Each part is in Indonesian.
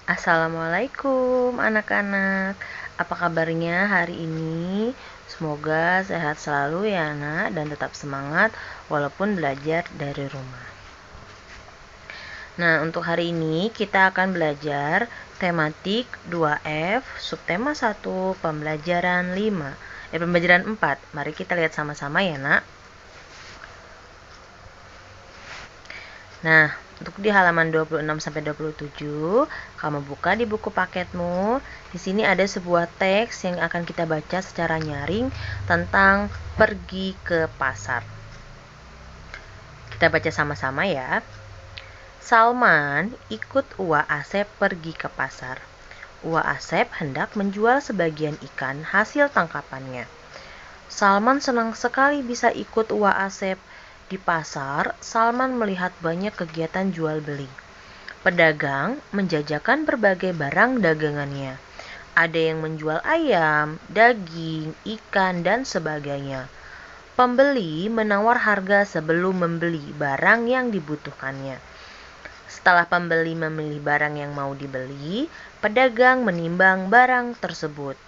Assalamualaikum anak-anak. Apa kabarnya hari ini? Semoga sehat selalu ya anak dan tetap semangat walaupun belajar dari rumah. Nah, untuk hari ini kita akan belajar tematik 2F, subtema 1, pembelajaran 4. Mari kita lihat sama-sama ya, Nak. Nah, untuk di halaman 26 sampai 27, kamu buka di buku paketmu. Di sini ada sebuah teks yang akan kita baca secara nyaring tentang pergi ke pasar. Kita baca sama-sama ya. Salman ikut Uwa Asep pergi ke pasar. Uwa Asep hendak menjual sebagian ikan hasil tangkapannya. Salman senang sekali bisa ikut Uwa Asep. Di pasar, Salman melihat banyak kegiatan jual beli. Pedagang menjajakan berbagai barang dagangannya. Ada yang menjual ayam, daging, ikan, dan sebagainya. Pembeli menawar harga sebelum membeli barang yang dibutuhkannya. Setelah pembeli memilih barang yang mau dibeli, pedagang menimbang barang tersebut.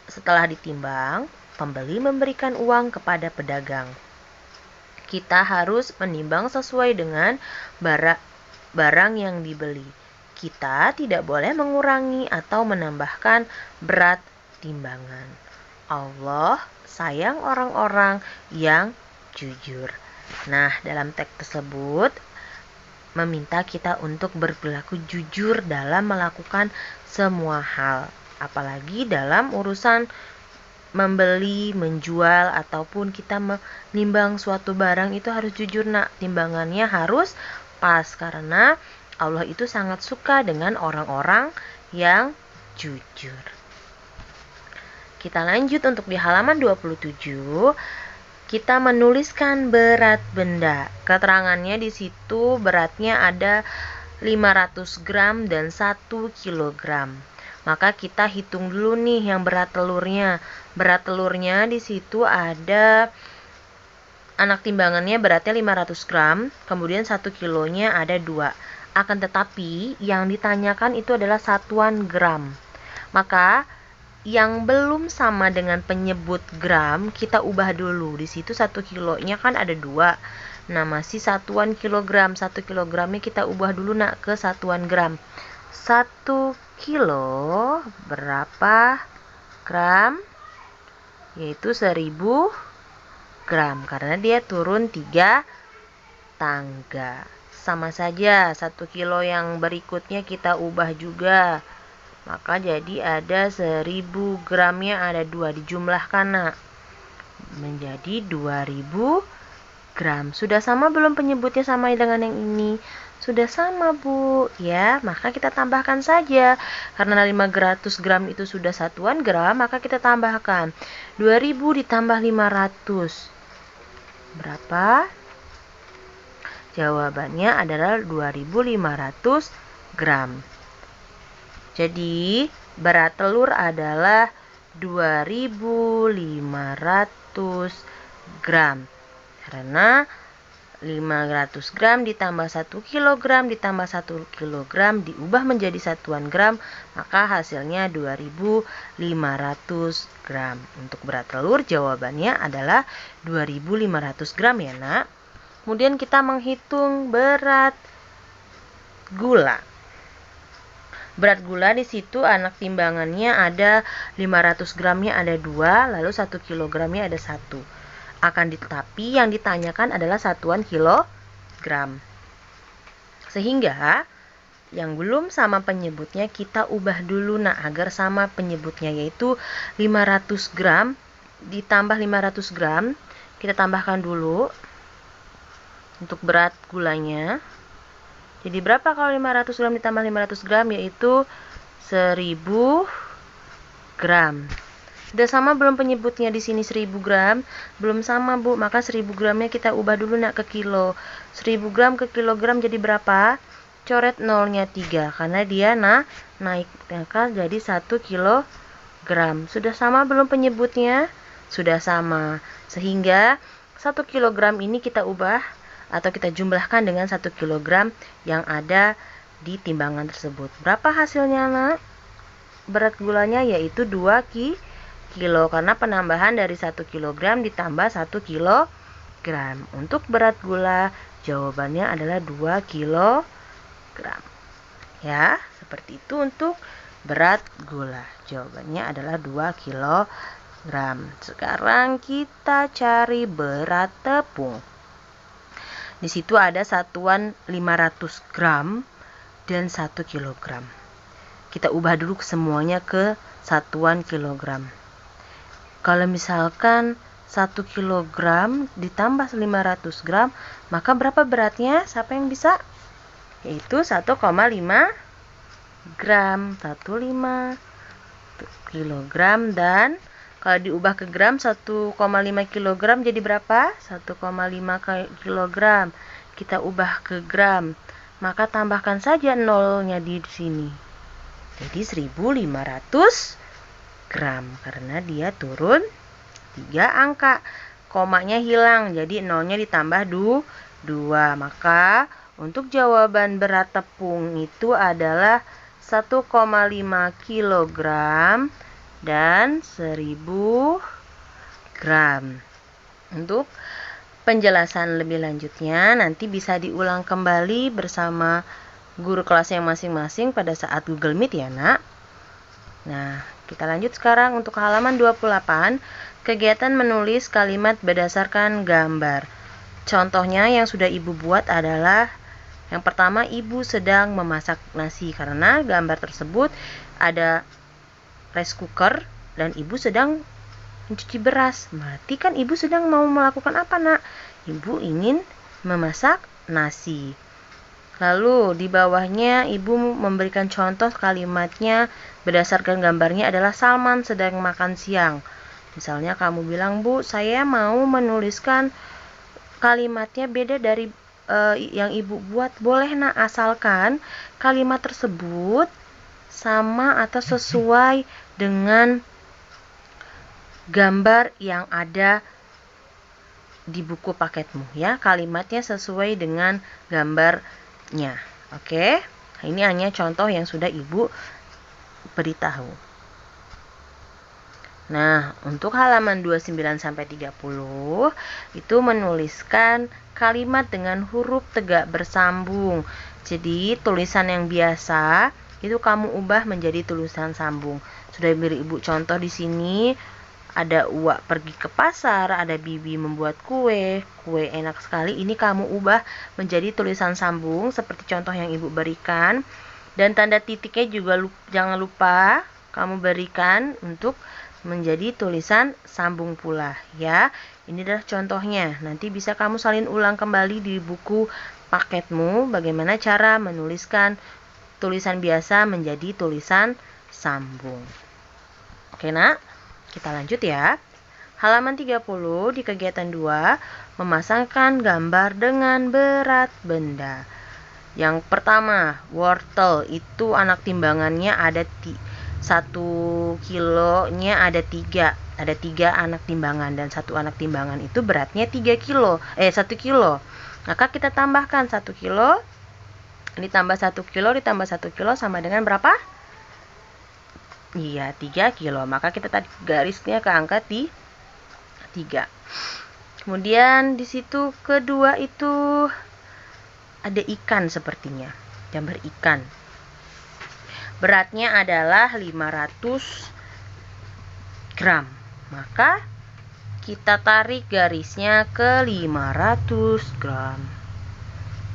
Setelah ditimbang, pembeli memberikan uang kepada pedagang. Kita harus menimbang sesuai dengan barang yang dibeli. Kita tidak boleh mengurangi atau menambahkan berat timbangan. Allah sayang orang-orang yang jujur. Nah, dalam teks tersebut meminta kita untuk berperilaku jujur dalam melakukan semua hal, apalagi dalam urusan membeli, menjual, ataupun kita menimbang suatu barang itu harus jujur nak, timbangannya harus pas karena Allah itu sangat suka dengan orang-orang yang jujur. Kita lanjut untuk di halaman 27. Kita menuliskan berat benda. Keterangannya di situ beratnya ada 500 gram dan 1 kilogram. Maka kita hitung dulu nih yang berat telurnya. Berat telurnya di situ ada anak timbangannya beratnya 500 gram, kemudian 1 kilonya ada 2. Akan tetapi yang ditanyakan itu adalah satuan gram. Maka yang belum sama dengan penyebut gram kita ubah dulu. Di situ 1 kilonya kan ada 2. Nah, masih satuan kilogram. 1 kilogramnya kita ubah dulu nak ke satuan gram. 1 kilo berapa gram? Yaitu 1000 gram karena dia turun 3 tangga. Sama saja 1 kilo yang berikutnya kita ubah juga. Maka jadi ada 1000 gramnya ada 2 dijumlahkan nak. Menjadi 2000 gram. Sudah sama belum penyebutnya sama dengan yang ini? Sudah sama Bu, ya, maka kita tambahkan saja. Karena 500 gram itu sudah satuan gram, maka kita tambahkan 2000 ditambah 500. Berapa? Jawabannya adalah 2500 gram. Jadi, berat telur adalah 2500 gram. Karena 500 gram ditambah 1 kilogram ditambah 1 kilogram diubah menjadi satuan gram, maka hasilnya 2500 gram. Untuk berat telur jawabannya adalah 2500 gram ya nak. Kemudian kita menghitung berat gula. Berat gula di situ anak timbangannya ada 500 gramnya ada 2, lalu 1 kilogramnya ada 1. Tetapi yang ditanyakan adalah satuan kilogram. Sehingga yang belum sama penyebutnya kita ubah dulu nak agar sama penyebutnya, yaitu 500 gram ditambah 500 gram. Kita tambahkan dulu untuk berat gulanya. Jadi berapa kalau 500 gram ditambah 500 gram? Yaitu 1000 gram. Sudah sama belum penyebutnya di sini 1000 gram? Belum sama Bu, maka 1000 gramnya kita ubah dulu nak ke kilo. 1000 gram ke kilogram jadi berapa? Coret nolnya 3 karena dia naik, maka jadi 1 kilogram. Sudah sama belum penyebutnya? Sudah sama. Sehingga 1 kilogram ini kita ubah atau kita jumlahkan dengan 1 kilogram yang ada di timbangan tersebut. Berapa hasilnya, Nak? Berat gulanya yaitu 2 kilo karena penambahan dari 1 kg ditambah 1 kilogram. Untuk berat gula jawabannya adalah 2 kilogram. Ya, seperti itu untuk berat gula. Jawabannya adalah 2 kilogram. Sekarang kita cari berat tepung. Di situ ada satuan 500 gram dan 1 kilogram. Kita ubah dulu semuanya ke satuan kilogram. Kalau misalkan 1 kilogram ditambah 500 gram, maka berapa beratnya? Siapa yang bisa? Yaitu 1,5 gram. 1,5 kilogram, dan kalau diubah ke gram 1,5 kilogram jadi berapa? 1,5 kilogram. Kita ubah ke gram, maka tambahkan saja nolnya di sini. Jadi 1.500 gram karena dia turun 3 angka. Komanya hilang, jadi nolnya ditambah 2. Maka untuk jawaban berat tepung itu adalah 1,5 kilogram dan 1.000 gram. Untuk penjelasan lebih lanjutnya nanti bisa diulang kembali bersama guru kelas yang masing-masing pada saat Google Meet ya, Nak. Nah, kita lanjut sekarang untuk halaman 28, kegiatan menulis kalimat berdasarkan gambar. Contohnya yang sudah Ibu buat adalah yang pertama, Ibu sedang memasak nasi karena gambar tersebut ada rice cooker dan Ibu sedang mencuci beras. Berarti kan Ibu sedang mau melakukan apa, Nak? Ibu ingin memasak nasi. Lalu di bawahnya Ibu memberikan contoh kalimatnya berdasarkan gambarnya adalah Salman sedang makan siang. Misalnya kamu bilang, Bu, saya mau menuliskan kalimatnya beda dari yang Ibu buat. Boleh, Nak, asalkan kalimat tersebut sama atau sesuai dengan gambar yang ada di buku paketmu ya. Kalimatnya sesuai dengan gambarnya. Oke. Ini hanya contoh yang sudah Ibu beritahu. Nah, untuk halaman 29 sampai 30 itu menuliskan kalimat dengan huruf tegak bersambung. Jadi, tulisan yang biasa itu kamu ubah menjadi tulisan sambung. Sudah beri Ibu contoh di sini. Ada Uwak pergi ke pasar, ada Bibi membuat kue enak sekali. Ini kamu ubah menjadi tulisan sambung seperti contoh yang Ibu berikan. Dan tanda titiknya juga jangan lupa kamu berikan untuk menjadi tulisan sambung pula ya. Ini adalah contohnya. Nanti bisa kamu salin ulang kembali di buku paketmu bagaimana cara menuliskan tulisan biasa menjadi tulisan sambung. Oke, Nak. Kita lanjut ya. Halaman 30 di kegiatan 2, memasangkan gambar dengan berat benda. Yang pertama, wortel itu anak timbangannya ada 1 kilonya ada 3 anak timbangan, dan 1 anak timbangan itu beratnya 1 kilo. Maka kita tambahkan 1 kilo ditambah 1 kilo ditambah 1 kilo sama dengan berapa? Iya, 3 kilo. Maka kita tarik garisnya ke angka 3. Kemudian di situ kedua itu ada ikan sepertinya. Gambar ikan. Beratnya adalah 500 gram. Maka kita tarik garisnya ke 500 gram.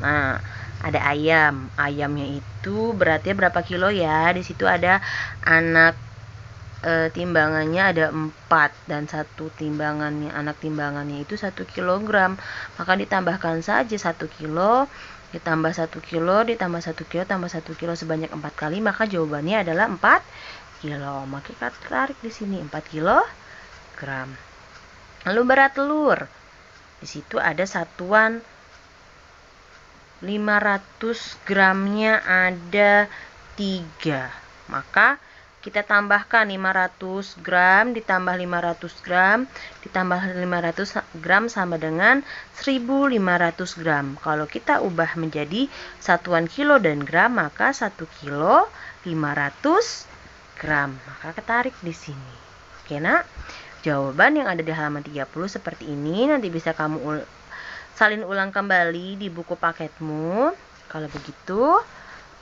Nah, ada ayam. Ayamnya itu beratnya berapa kilo ya? Di situ ada anak timbangannya ada 4 dan 1 timbangannya, anak timbangannya itu 1 kilogram. Maka ditambahkan saja 1 kilo ditambah 1 kilo ditambah 1 kilo tambah 1 kilo sebanyak 4 kali, maka jawabannya adalah 4 kilo. Maka kita tarik di sini 4 kilogram. Lalu berat telur. Di situ ada satuan 500 gramnya ada 3. Maka kita tambahkan 500 gram ditambah 500 gram ditambah 500 gram sama dengan 1500 gram. Kalau kita ubah menjadi satuan kilo dan gram, maka 1 kilo 500 gram. Maka ketarik di sini. Oke, Nak. Jawaban yang ada di halaman 30 seperti ini. Nanti bisa kamu salin ulang kembali di buku paketmu. Kalau begitu,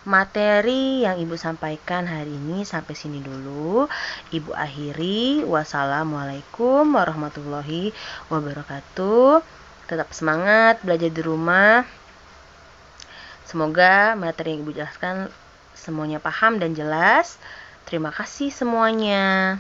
materi yang Ibu sampaikan hari ini sampai sini dulu. Ibu akhiri. Wassalamualaikum warahmatullahi wabarakatuh. Tetap semangat belajar di rumah. Semoga materi yang Ibu jelaskan semuanya paham dan jelas. Terima kasih semuanya.